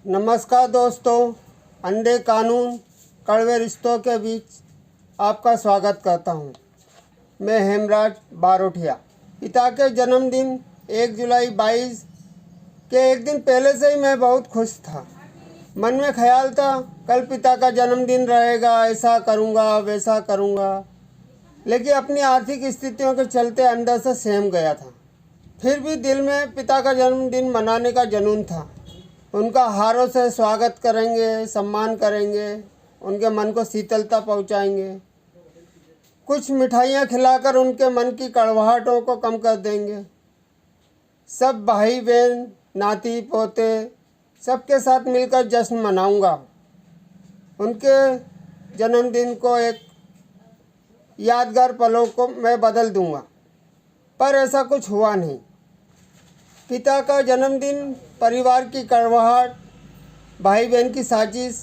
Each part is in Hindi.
नमस्कार दोस्तों, अंधे कानून कड़वे रिश्तों के बीच आपका स्वागत करता हूं। मैं हेमराज बारोठिया। पिता के जन्मदिन 1 जुलाई 22 के एक दिन पहले से ही मैं बहुत खुश था। मन में ख्याल था कल पिता का जन्मदिन रहेगा, ऐसा करूंगा वैसा करूंगा, लेकिन अपनी आर्थिक स्थितियों के चलते अंदर से सहम गया था। फिर भी दिल में पिता का जन्मदिन मनाने का जुनून था। उनका हारों से स्वागत करेंगे, सम्मान करेंगे, उनके मन को शीतलता पहुंचाएंगे, कुछ मिठाइयाँ खिलाकर उनके मन की कड़वाहटों को कम कर देंगे। सब भाई बहन, नाती पोते सबके साथ मिलकर जश्न मनाऊंगा। उनके जन्मदिन को एक यादगार पलों को मैं बदल दूंगा, पर ऐसा कुछ हुआ नहीं। पिता का जन्मदिन परिवार की कड़वाहट, भाई बहन की साजिश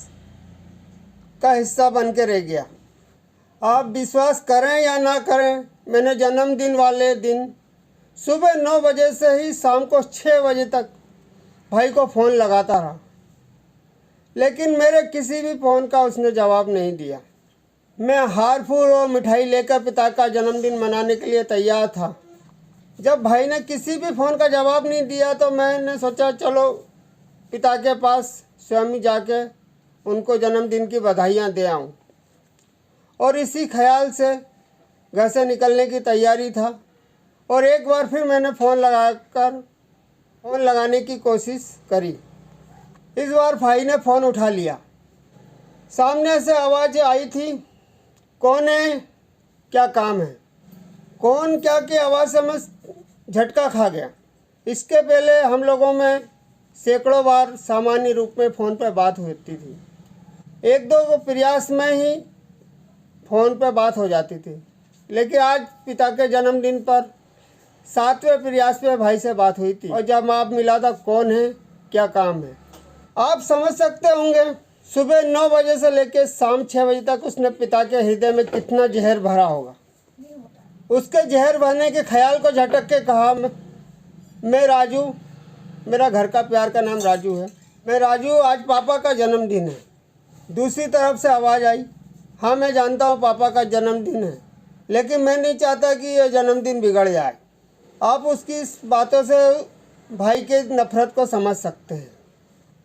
का हिस्सा बन के रह गया। आप विश्वास करें या ना करें, मैंने जन्मदिन वाले दिन सुबह 9 बजे से ही शाम को 6 बजे तक भाई को फ़ोन लगाता रहा, लेकिन मेरे किसी भी फ़ोन का उसने जवाब नहीं दिया। मैं हार फूल और मिठाई लेकर पिता का जन्मदिन मनाने के लिए तैयार था। जब भाई ने किसी भी फ़ोन का जवाब नहीं दिया तो मैंने सोचा चलो पिता के पास स्वयं जाके उनको जन्मदिन की बधाइयाँ दे आऊँ, और इसी ख्याल से घर से निकलने की तैयारी था। और एक बार फिर मैंने फ़ोन लगाने की कोशिश करी। इस बार भाई ने फ़ोन उठा लिया। सामने से आवाज़ आई थी, कौन है, क्या काम है। कौन क्या की आवाज़ से मैं झटका खा गया। इसके पहले हम लोगों में सैकड़ों बार सामान्य रूप में फ़ोन पर बात होती थी। 1-2 प्रयास में ही फ़ोन पर बात हो जाती थी, लेकिन आज पिता के जन्मदिन पर 7वें प्रयास पे भाई से बात हुई थी, और जब आप मिला था, कौन है, क्या काम है। आप समझ सकते होंगे सुबह 9 बजे से लेकर शाम 6 बजे तक उसने पिता के हृदय में कितना जहर भरा होगा। उसके जहर भरने के ख्याल को झटक के कहा, मैं राजू, मेरा घर का प्यार का नाम राजू है, मैं राजू, आज पापा का जन्मदिन है। दूसरी तरफ से आवाज़ आई, हाँ मैं जानता हूँ पापा का जन्मदिन है, लेकिन मैं नहीं चाहता कि यह जन्मदिन बिगड़ जाए। आप उसकी इस बातों से भाई के नफ़रत को समझ सकते हैं।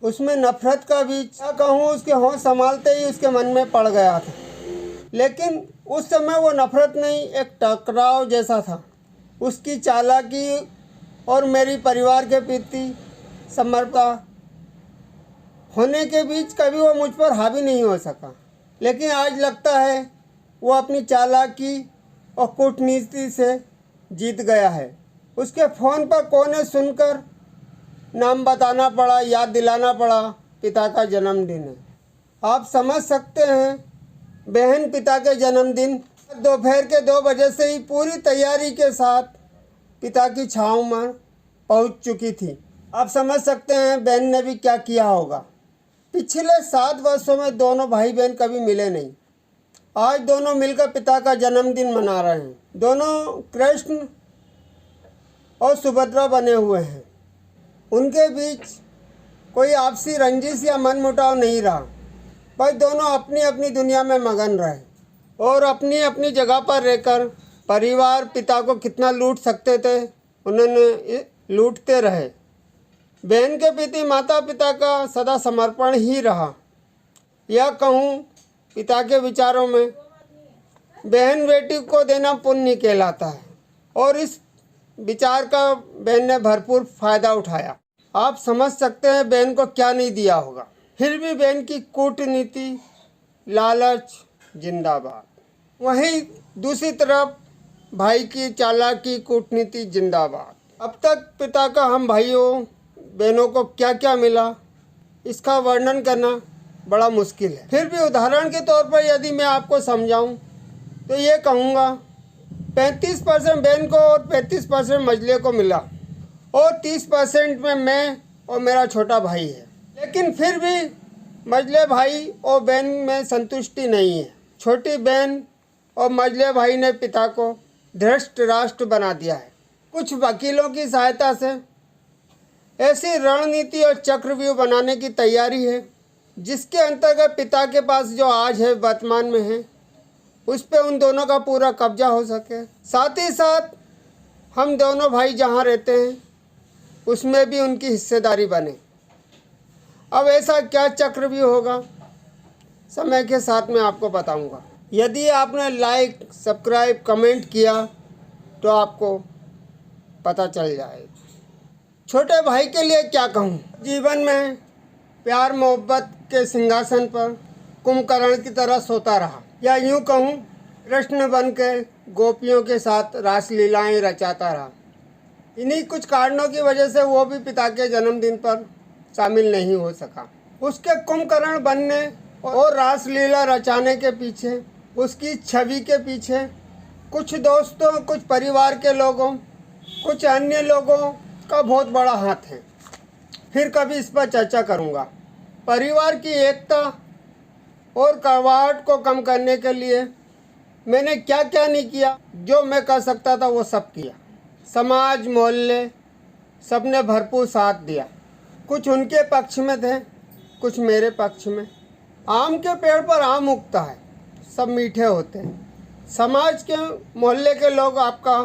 उसमें नफ़रत का बीज, क्या कहूँ, उसके होंठ संभालते ही उसके मन में पड़ गया था। लेकिन उस समय वो नफ़रत नहीं, एक टकराव जैसा था। उसकी चालाकी और मेरी परिवार के प्रति समर्पण होने के बीच कभी वो मुझ पर हावी नहीं हो सका। लेकिन आज लगता है वो अपनी चालाकी और कूटनीति से जीत गया है। उसके फ़ोन पर कौन है सुनकर नाम बताना पड़ा, याद दिलाना पड़ा, पिता का जन्मदिन है। आप समझ सकते हैं, बहन पिता के जन्मदिन दोपहर के 2 बजे से ही पूरी तैयारी के साथ पिता की छाँव में पहुंच चुकी थी। आप समझ सकते हैं बहन ने भी क्या किया होगा। पिछले 7 वर्षों में दोनों भाई बहन कभी मिले नहीं। आज दोनों मिलकर पिता का जन्मदिन मना रहे हैं। दोनों कृष्ण और सुभद्रा बने हुए हैं। उनके बीच कोई आपसी रंजिश या मनमुटाव नहीं रहा, पर दोनों अपनी अपनी दुनिया में मगन रहे और अपनी अपनी जगह पर रहकर परिवार पिता को कितना लूट सकते थे उन्होंने लूटते रहे। बहन के प्रति माता पिता का सदा समर्पण ही रहा। यह कहूँ, पिता के विचारों में बहन बेटी को देना पुण्य कहलाता है, और इस विचार का बहन ने भरपूर फ़ायदा उठाया। आप समझ सकते हैं बहन को क्या नहीं दिया होगा। फिर भी बहन की कूटनीति, लालच जिंदाबाद। वहीं दूसरी तरफ भाई की चालाकी, कूटनीति जिंदाबाद। अब तक पिता का हम भाइयों बहनों को क्या क्या मिला, इसका वर्णन करना बड़ा मुश्किल है। फिर भी उदाहरण के तौर पर यदि मैं आपको समझाऊं तो ये कहूँगा, 35% बहन को और 35% मझले को मिला, और 30% में मैं और मेरा छोटा भाई है। लेकिन फिर भी मझले भाई और बहन में संतुष्टि नहीं है। छोटी बहन और मझले भाई ने पिता को धृष्ट राष्ट्र बना दिया है। कुछ वकीलों की सहायता से ऐसी रणनीति और चक्रव्यूह बनाने की तैयारी है जिसके अंतर्गत पिता के पास जो आज है, वर्तमान में है, उस पे उन दोनों का पूरा कब्जा हो सके। साथ ही साथ हम दोनों भाई जहाँ रहते हैं उसमें भी उनकी हिस्सेदारी बने। अब ऐसा क्या चक्रव्यूह होगा, समय के साथ मैं आपको बताऊंगा। यदि आपने लाइक, सब्सक्राइब, कमेंट किया तो आपको पता चल जाएगा। छोटे भाई के लिए क्या कहूँ, जीवन में प्यार मोहब्बत के सिंहासन पर कुंभकर्ण की तरह सोता रहा, या यूँ कहूँ कृष्ण बन के गोपियों के साथ रासलीलाएं रचाता रहा। इन्हीं कुछ कारणों की वजह से वो भी पिता के जन्मदिन पर शामिल नहीं हो सका। उसके कुंभकर्ण बनने और रासलीला रचाने के पीछे, उसकी छवि के पीछे कुछ दोस्तों, कुछ परिवार के लोगों, कुछ अन्य लोगों का बहुत बड़ा हाथ है। फिर कभी इस पर चर्चा करूंगा। परिवार की एकता और कड़वाहट को कम करने के लिए मैंने क्या क्या नहीं किया, जो मैं कर सकता था वो सब किया। समाज, मोहल्ले, सबने भरपूर साथ दिया। कुछ उनके पक्ष में थे, कुछ मेरे पक्ष में। आम के पेड़ पर आम उगता है, सब मीठे होते हैं। समाज के, मोहल्ले के लोग आपका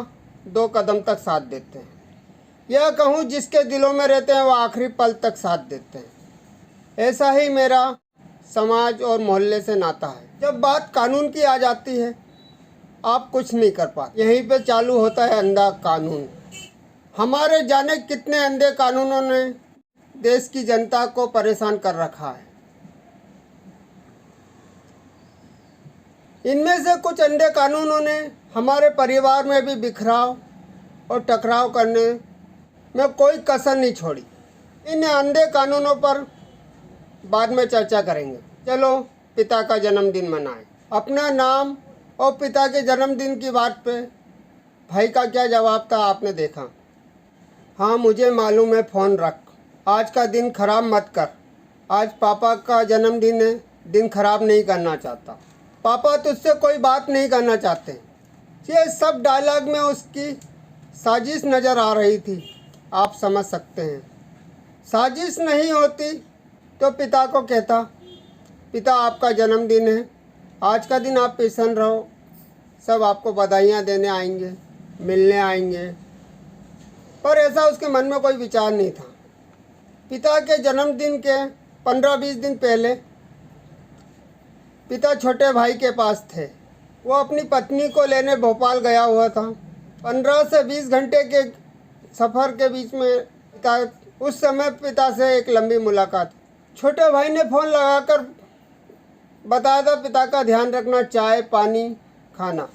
2 कदम तक साथ देते हैं। यह कहूँ जिसके दिलों में रहते हैं वो आखिरी पल तक साथ देते हैं। ऐसा ही मेरा समाज और मोहल्ले से नाता है। जब बात कानून की आ जाती है आप कुछ नहीं कर पाते। यहीं पे चालू होता है अंधा कानून। हमारे जाने कितने अंधे कानूनों ने देश की जनता को परेशान कर रखा है। इनमें से कुछ अंधे कानूनों ने हमारे परिवार में भी बिखराव और टकराव करने में कोई कसर नहीं छोड़ी। इन अंधे कानूनों पर बाद में चर्चा करेंगे। चलो पिता का जन्मदिन मनाएं। अपना नाम और पिता के जन्मदिन की बात पे भाई का क्या जवाब था आपने देखा। हाँ मुझे मालूम है, फ़ोन रख, आज का दिन खराब मत कर। आज पापा का जन्मदिन है, दिन खराब नहीं करना चाहता। पापा तुझसे कोई बात नहीं करना चाहते। ये सब डायलॉग में उसकी साजिश नज़र आ रही थी। आप समझ सकते हैं, साजिश नहीं होती तो पिता को कहता, पिता आपका जन्मदिन है, आज का दिन आप प्रसन्न रहो, सब आपको बधाइयाँ देने आएंगे, मिलने आएंगे। पर ऐसा उसके मन में कोई विचार नहीं था। पिता के जन्मदिन के 15-20 दिन पहले पिता छोटे भाई के पास थे। वो अपनी पत्नी को लेने भोपाल गया हुआ था। 15 से 20 घंटे के सफ़र के बीच में उस समय पिता से एक लंबी मुलाकात। छोटे भाई ने फ़ोन लगाकर बताया था पिता का ध्यान रखना, चाय पानी खाना।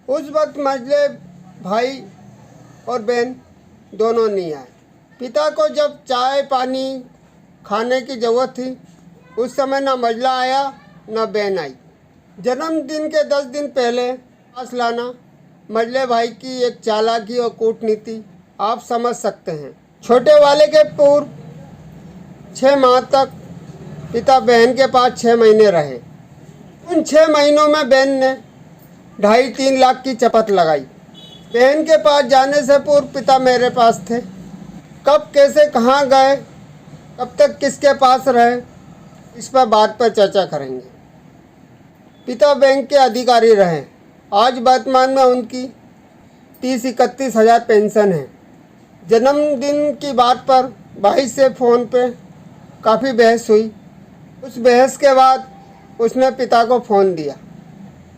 उस वक्त मझले भाई और बहन दोनों नहीं आए। पिता को जब चाय पानी खाने की ज़रूरत थी उस समय ना मझला आया ना बहन आई। जन्मदिन के 10 दिन पहले पास लाना मझले भाई की एक चालाकी और कूटनीति आप समझ सकते हैं। छोटे वाले के पूर्व 6 माह तक पिता बहन के पास 6 महीने रहे। उन 6 महीनों में बहन ने 2.5-3 लाख की चपत लगाई। बहन के पास जाने से पूर्व पिता मेरे पास थे। कब, कैसे, कहाँ गए, कब तक किसके पास रहे, इस पर बात पर चर्चा करेंगे। पिता बैंक के अधिकारी रहे। आज वर्तमान में उनकी 30-31 हज़ार पेंशन है। जन्मदिन की बात पर भाई से फ़ोन पे काफ़ी बहस हुई। उस बहस के बाद उसने पिता को फ़ोन दिया।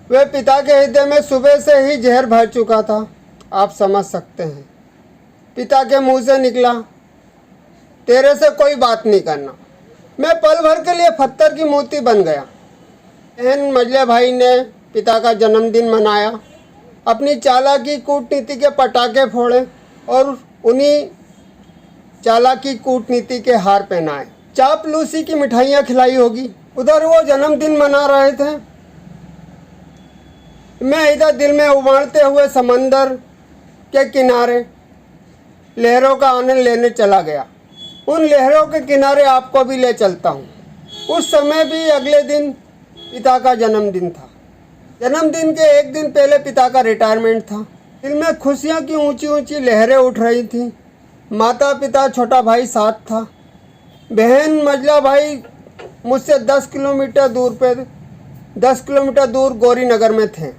वह पिता के हृदय में सुबह से ही जहर भर चुका था, आप समझ सकते हैं। पिता के मुंह से निकला, तेरे से कोई बात नहीं करना। मैं पल भर के लिए पत्थर की मूर्ति बन गया। बहन मझले भाई ने पिता का जन्मदिन मनाया, अपनी चालाकी कूटनीति के पटाखे फोड़े और उन्हीं चालाकी कूटनीति के हार पहनाए। चापलूसी की मिठाइयाँ खिलाई होगी। उधर वो जन्मदिन मना रहे थे, मैं इधर दिल में उबालते हुए समंदर के किनारे लहरों का आनंद लेने चला गया। उन लहरों के किनारे आपको भी ले चलता हूँ। उस समय भी अगले दिन पिता का जन्मदिन था। जन्मदिन के एक दिन पहले पिता का रिटायरमेंट था। दिल में खुशियों की ऊंची ऊंची लहरें उठ रही थीं। माता पिता छोटा भाई साथ था। बहन मझला भाई मुझसे 10 किलोमीटर दूर गौरी नगर में थे।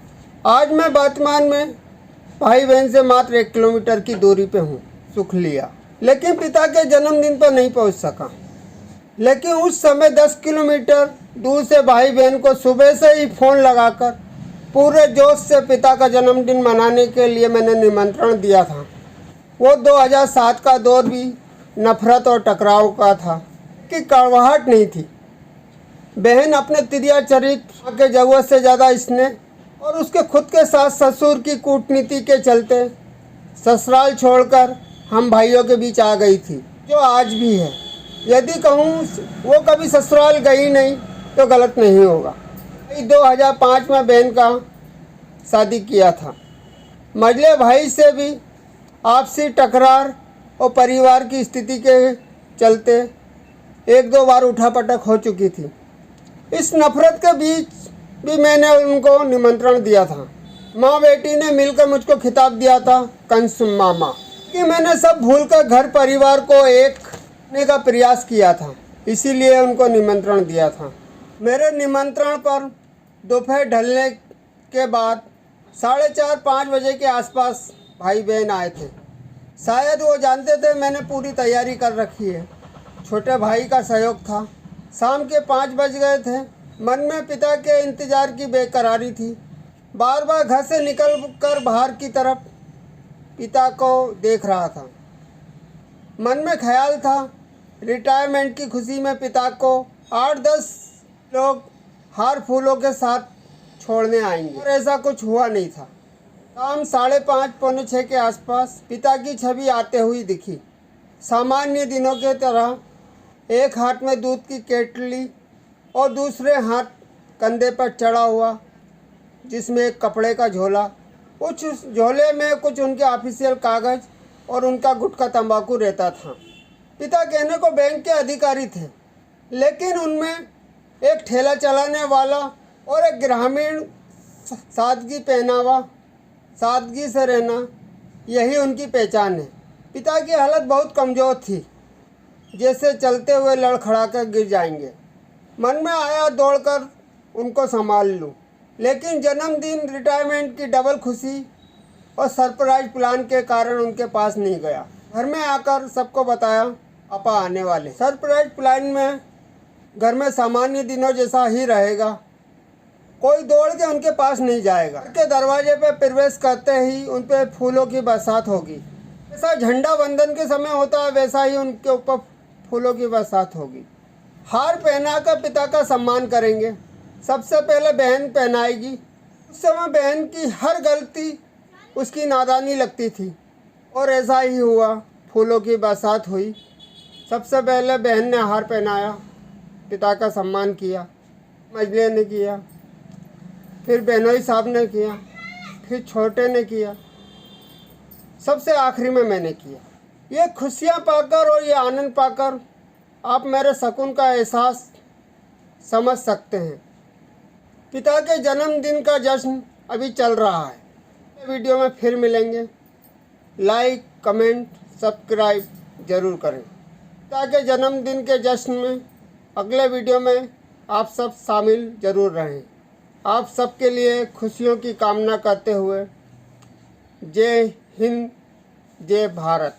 आज मैं वर्तमान में भाई बहन से मात्र 1 किलोमीटर की दूरी पे हूँ, सुख लिया, लेकिन पिता के जन्मदिन पर नहीं पहुँच सका। लेकिन उस समय 10 किलोमीटर दूर से भाई बहन को सुबह से ही फ़ोन लगाकर पूरे जोश से पिता का जन्मदिन मनाने के लिए मैंने निमंत्रण दिया था। वो 2007 का दौर भी नफरत और टकराव का था कि कड़वाहट नहीं थी। बहन अपने तिरिया चरित्र के जरूरत से ज़्यादा स्नेह और उसके खुद के साथ ससुर की कूटनीति के चलते ससुराल छोड़कर हम भाइयों के बीच आ गई थी, जो आज भी है। यदि कहूँ वो कभी ससुराल गई नहीं तो गलत नहीं होगा। 2005 में बहन का शादी किया था। मझले भाई से भी आपसी टकरार और परिवार की स्थिति के चलते 1-2 बार उठापटक हो चुकी थी। इस नफरत के बीच भी मैंने उनको निमंत्रण दिया था। माँ बेटी ने मिलकर मुझको खिताब दिया था कंस मामा, कि मैंने सब भूलकर घर परिवार को एक करने का प्रयास किया था, इसीलिए उनको निमंत्रण दिया था। मेरे निमंत्रण पर दोपहर ढलने के बाद 4:30-5 बजे के आसपास भाई बहन आए थे। शायद वो जानते थे मैंने पूरी तैयारी कर रखी है। छोटे भाई का सहयोग था। शाम के 5 बज गए थे। मन में पिता के इंतज़ार की बेकरारी थी। बार बार घर से निकल कर बाहर की तरफ पिता को देख रहा था। मन में ख्याल था रिटायरमेंट की खुशी में पिता को 8-10 लोग हार फूलों के साथ छोड़ने आएंगे, और ऐसा कुछ हुआ नहीं था। शाम 5:30-6 के आसपास पिता की छवि आते हुई दिखी। सामान्य दिनों के तरह एक हाथ में दूध की केटली और दूसरे हाथ कंधे पर चढ़ा हुआ, जिसमें एक कपड़े का झोला। उस झोले में कुछ उनके ऑफिशियल कागज़ और उनका गुटखा तंबाकू रहता था। पिता कहने को बैंक के अधिकारी थे, लेकिन उनमें एक ठेला चलाने वाला और एक ग्रामीण सादगी पहनावा, सादगी से रहना, यही उनकी पहचान है। पिता की हालत बहुत कमज़ोर थी, जैसे चलते हुए लड़खड़ा कर गिर जाएंगे। मन में आया दौड़कर उनको संभाल लूं, लेकिन जन्मदिन, रिटायरमेंट की डबल खुशी और सरप्राइज प्लान के कारण उनके पास नहीं गया। घर में आकर सबको बताया पापा आने वाले। सरप्राइज प्लान में घर में सामान्य दिनों जैसा ही रहेगा। कोई दौड़ के उनके पास नहीं जाएगा। के दरवाजे पर प्रवेश करते ही उन पर फूलों की बरसात होगी। जैसा झंडा वंदन के समय होता है, वैसा ही उनके ऊपर फूलों की बरसात होगी। हार पहनाकर पिता का सम्मान करेंगे। सबसे पहले बहन पहनाएगी। उस समय बहन की हर गलती उसकी नादानी लगती थी, और ऐसा ही हुआ। फूलों की बरसात हुई। सबसे पहले बहन ने हार पहनाया, पिता का सम्मान किया, मझले ने किया, फिर बहनोई साहब ने किया, फिर छोटे ने किया, सबसे आखिरी में मैंने किया। ये खुशियाँ पाकर और ये आनंद पाकर आप मेरे सुकून का एहसास समझ सकते हैं। पिता के जन्मदिन का जश्न अभी चल रहा है। वीडियो में फिर मिलेंगे। लाइक, कमेंट, सब्सक्राइब ज़रूर करें। पिता के जन्मदिन के जश्न में अगले वीडियो में आप सब शामिल ज़रूर रहें। आप सबके लिए खुशियों की कामना करते हुए जय हिंद, जय भारत।